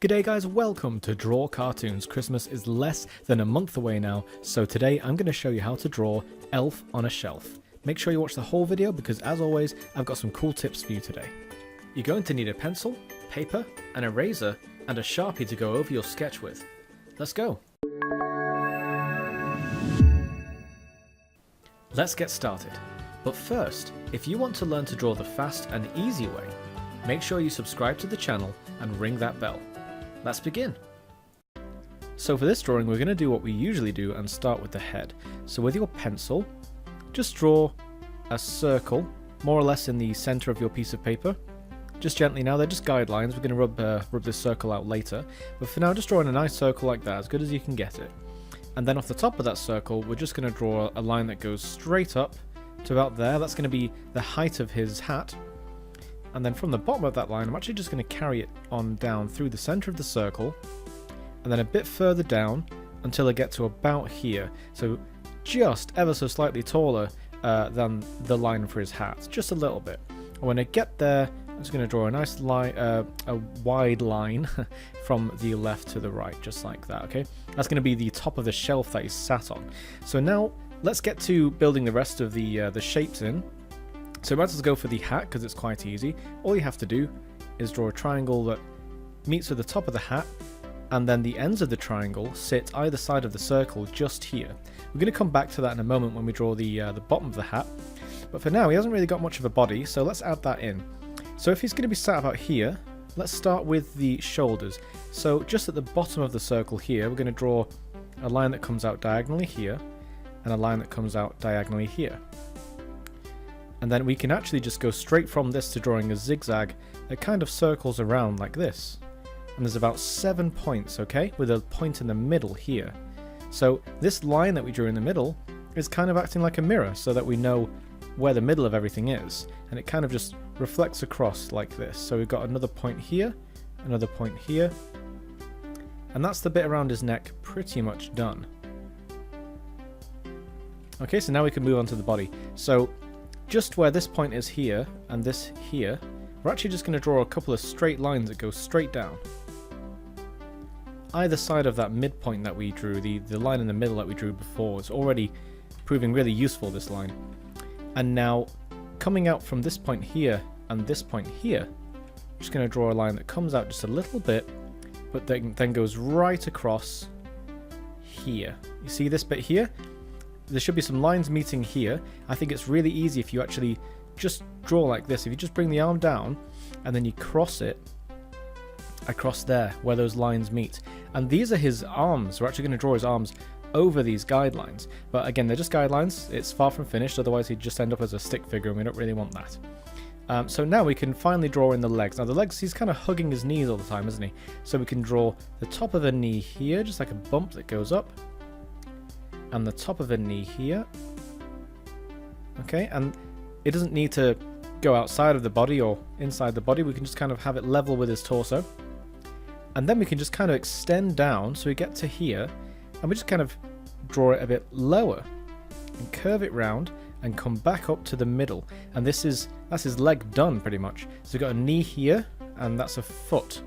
G'day guys, welcome to Draw Cartoons. Christmas is less than a month away now, so today I'm going to show you how to draw Elf on a Shelf. Make sure you watch the whole video because as always, I've got some cool tips for you today. You're going to need a pencil, paper, an eraser, and a Sharpie to go over your sketch with. Let's go! Let's get started. But first, if you want to learn to draw the fast and easy way, make sure you subscribe to the channel and ring that bell. Let's begin. So for this drawing we're going to do what we usually do and start with the head. So with your pencil, just draw a circle more or less in the center of your piece of paper. Just gently now, they're just guidelines, we're going to rub this circle out later. But for now just drawing a nice circle like that, as good as you can get it. And then off the top of that circle we're just going to draw a line that goes straight up to about there. That's going to be the height of his hat. And then from the bottom of that line, I'm actually just going to carry it on down through the center of the circle, and then a bit further down until I get to about here. So just ever so slightly taller than the line for his hat, just a little bit. And when I get there, I'm just going to draw a nice line, a wide line from the left to the right, just like that. Okay, that's going to be the top of the shelf that he's sat on. So now let's get to building the rest of the shapes in. So might as well go for the hat because it's quite easy. All you have to do is draw a triangle that meets with the top of the hat, and then the ends of the triangle sit either side of the circle just here. We're going to come back to that in a moment when we draw the bottom of the hat. But for now he hasn't really got much of a body, so let's add that in. So if he's going to be sat about here, let's start with the shoulders. So just at the bottom of the circle here, we're going to draw a line that comes out diagonally here, and a line that comes out diagonally here. And then we can actually just go straight from this to drawing a zigzag that kind of circles around like this. And there's about 7 points, okay, with a point in the middle here. So this line that we drew in the middle is kind of acting like a mirror so that we know where the middle of everything is. And it kind of just reflects across like this. So we've got another point here, another point here. And that's the bit around his neck pretty much done. Okay, so now we can move on to the body. So just where this point is here, and this here, we're actually just going to draw a couple of straight lines that go straight down. Either side of that midpoint that we drew, the line in the middle that we drew before, is already proving really useful, this line. And now, coming out from this point here, and this point here, I'm just going to draw a line that comes out just a little bit, but then goes right across here. You see this bit here? There should be some lines meeting here. I think it's really easy if you actually just draw like this. If you just bring the arm down and then you cross it across there where those lines meet. And these are his arms. We're actually going to draw his arms over these guidelines. But again, they're just guidelines. It's far from finished. Otherwise, he'd just end up as a stick figure and we don't really want that. So now we can finally draw in the legs. Now the legs, he's kind of hugging his knees all the time, isn't he? So we can draw the top of a knee here, just like a bump that goes up. And the top of a knee here. Okay, and it doesn't need to go outside of the body or inside the body. We can just kind of have it level with his torso. And then we can just kind of extend down so we get to here, and we just kind of draw it a bit lower and curve it round and come back up to the middle. And that's his leg done pretty much. So we've got a knee here, and that's a foot.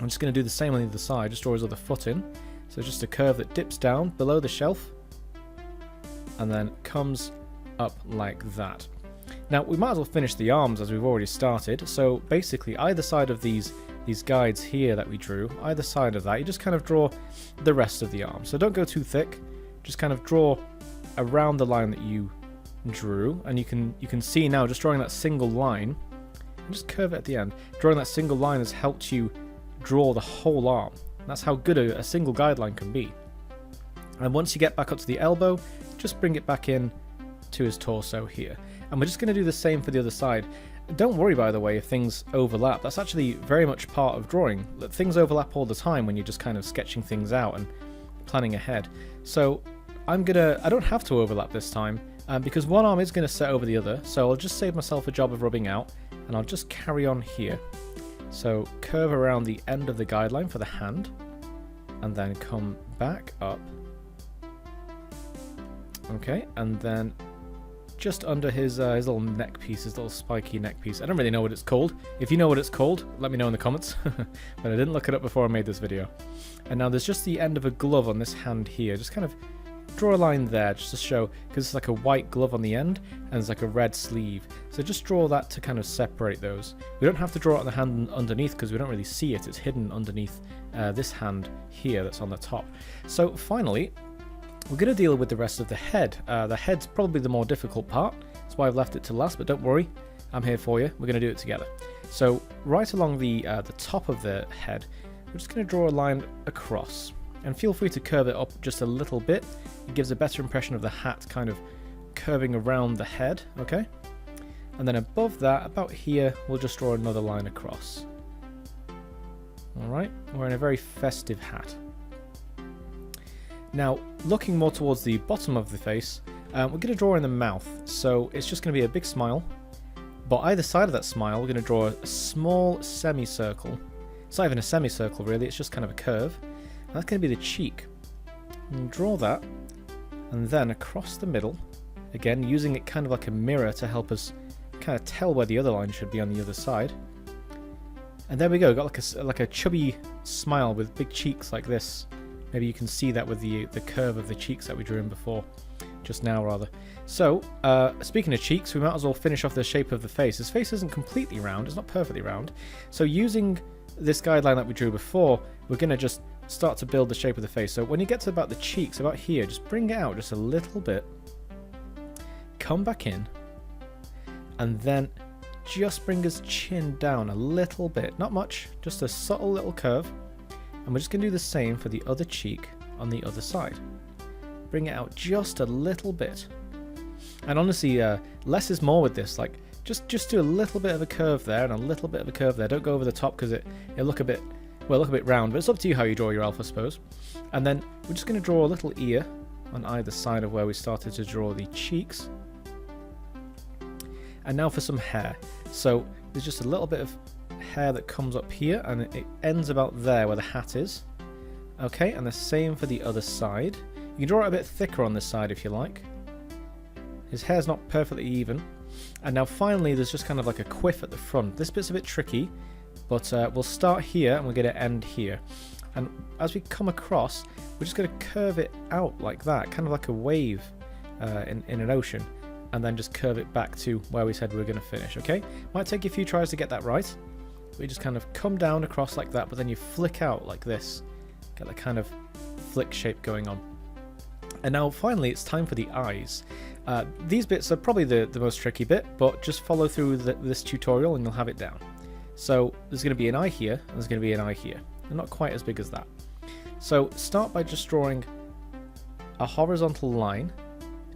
I'm just going to do the same on the other side, just draw his other foot in. So just a curve that dips down below the shelf and then comes up like that. Now we might as well finish the arms as we've already started. So basically either side of these guides here that we drew, either side of that, you just kind of draw the rest of the arm. So don't go too thick, just kind of draw around the line that you drew, and you can see now just drawing that single line, and just curve it at the end. Drawing that single line has helped you draw the whole arm. That's how good a single guideline can be. And once you get back up to the elbow, just bring it back in to his torso here. And we're just going to do the same for the other side. Don't worry, by the way, if things overlap. That's actually very much part of drawing. Things overlap all the time when you're just kind of sketching things out and planning ahead. So I don't have to overlap this time because one arm is going to set over the other. So I'll just save myself a job of rubbing out, and I'll just carry on here. So curve around the end of the guideline for the hand, and then come back up. Okay, and then just under his little neck piece, his little spiky neck piece. I don't really know what it's called. If you know what it's called, let me know in the comments. But I didn't look it up before I made this video. And now there's just the end of a glove on this hand here. Just kind of draw a line there just to show, because it's like a white glove on the end and it's like a red sleeve. So just draw that to kind of separate those. We don't have to draw it on the hand underneath because we don't really see it. It's hidden underneath this hand here that's on the top. So finally, we're going to deal with the rest of the head. The head's probably the more difficult part. That's why I've left it to last, but don't worry, I'm here for you. We're going to do it together. So right along the top of the head, we're just going to draw a line across. And feel free to curve it up just a little bit. It gives a better impression of the hat kind of curving around the head, okay? And then above that, about here, we'll just draw another line across. Alright, we're in a very festive hat. Now, looking more towards the bottom of the face, we're going to draw in the mouth. So it's just going to be a big smile. But either side of that smile, we're going to draw a small semicircle. It's not even a semicircle really, it's just kind of a curve. And that's going to be the cheek. And draw that, and then across the middle, again using it kind of like a mirror to help us kind of tell where the other line should be on the other side. And there we go, got like a chubby smile with big cheeks like this. Maybe you can see that with the curve of the cheeks that we drew in before, just now rather. So, speaking of cheeks, we might as well finish off the shape of the face. His face isn't completely round, it's not perfectly round. So using this guideline that we drew before, we're going to just start to build the shape of the face. So when you get to about the cheeks, about here, just bring it out just a little bit. Come back in. And then just bring his chin down a little bit. Not much, just a subtle little curve. And we're just going to do the same for the other cheek on the other side. Bring it out just a little bit. And honestly, less is more with this. Like, just do a little bit of a curve there and a little bit of a curve there. Don't go over the top because it'll look a bit, well, look a bit round. But it's up to you how you draw your elf, I suppose. And then we're just going to draw a little ear on either side of where we started to draw the cheeks. And now for some hair. So there's just a little bit of hair that comes up here and it ends about there where the hat is. Okay, and the same for the other side. You can draw it a bit thicker on this side if you like. His hair's not perfectly even. And now finally there's just kind of like a quiff at the front. This bit's a bit tricky, but we'll start here and we're going to end here. And as we come across, we're just going to curve it out like that, kind of like a wave in an ocean. And then just curve it back to where we said we were going to finish, okay? Might take you a few tries to get that right. We just kind of come down across like that, but then you flick out like this. Get that kind of flick shape going on. And now finally it's time for the eyes. These bits are probably the most tricky bit, but just follow through this tutorial and you'll have it down. So there's going to be an eye here, and there's going to be an eye here. They're not quite as big as that. So start by just drawing a horizontal line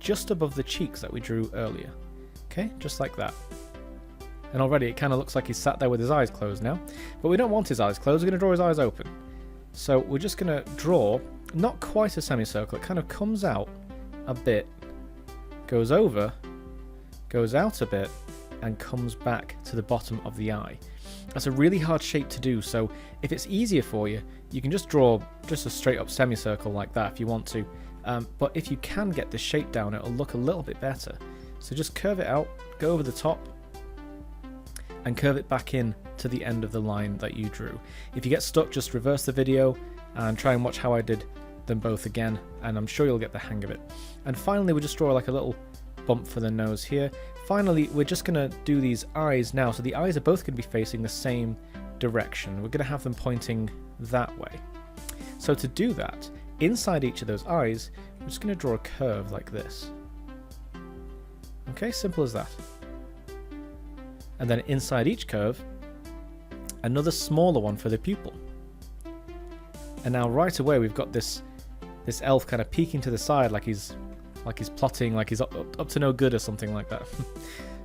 just above the cheeks that we drew earlier. Okay, just like that. And already it kind of looks like he's sat there with his eyes closed now. But we don't want his eyes closed, we're going to draw his eyes open. So we're just going to draw, not quite a semicircle, it kind of comes out a bit, goes over, goes out a bit, and comes back to the bottom of the eye. That's a really hard shape to do, so if it's easier for you, you can just draw just a straight up semicircle like that if you want to. But if you can get the shape down, it'll look a little bit better. So just curve it out, go over the top, and curve it back in to the end of the line that you drew. If you get stuck, just reverse the video and try and watch how I did them both again, and I'm sure you'll get the hang of it. And finally, we'll just draw like a little bump for the nose here. Finally, we're just going to do these eyes now. So the eyes are both going to be facing the same direction. We're going to have them pointing that way. So to do that, inside each of those eyes, we're just going to draw a curve like this. Okay, simple as that. And then inside each curve, another smaller one for the pupil. And now right away we've got this elf kind of peeking to the side like he's plotting, like he's up to no good or something like that.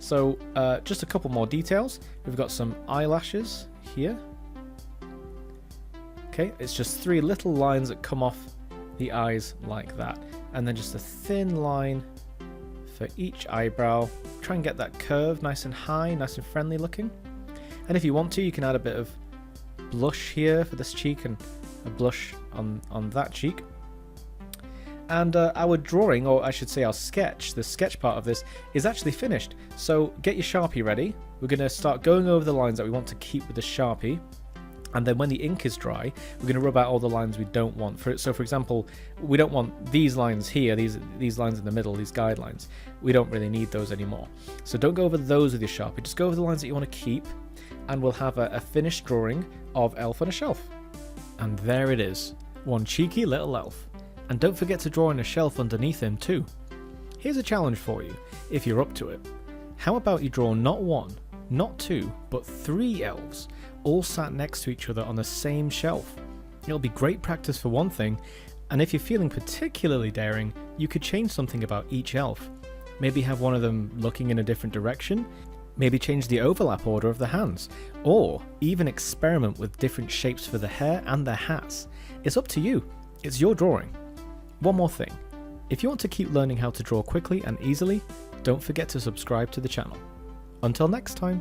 So just a couple more details. We've got some eyelashes here. Okay, it's just 3 little lines that come off the eyes like that. And then just a thin line for each eyebrow. Try and get that curve nice and high, nice and friendly looking. And if you want to, you can add a bit of blush here for this cheek and a blush on that cheek. And our drawing, or I should say our sketch, the sketch part of this, is actually finished. So get your Sharpie ready. We're going to start going over the lines that we want to keep with the Sharpie. And then when the ink is dry, we're going to rub out all the lines we don't want. So for example, we don't want these lines here, these lines in the middle, these guidelines. We don't really need those anymore. So don't go over those with your Sharpie. Just go over the lines that you want to keep. And we'll have a finished drawing of Elf on a Shelf. And there it is. One cheeky little elf. And don't forget to draw in a shelf underneath him too. Here's a challenge for you, if you're up to it. How about you draw not one, not two, but 3 elves, all sat next to each other on the same shelf. It'll be great practice for one thing, and if you're feeling particularly daring, you could change something about each elf. Maybe have one of them looking in a different direction, maybe change the overlap order of the hands, or even experiment with different shapes for the hair and their hats. It's up to you. It's your drawing. One more thing, if you want to keep learning how to draw quickly and easily, don't forget to subscribe to the channel. Until next time.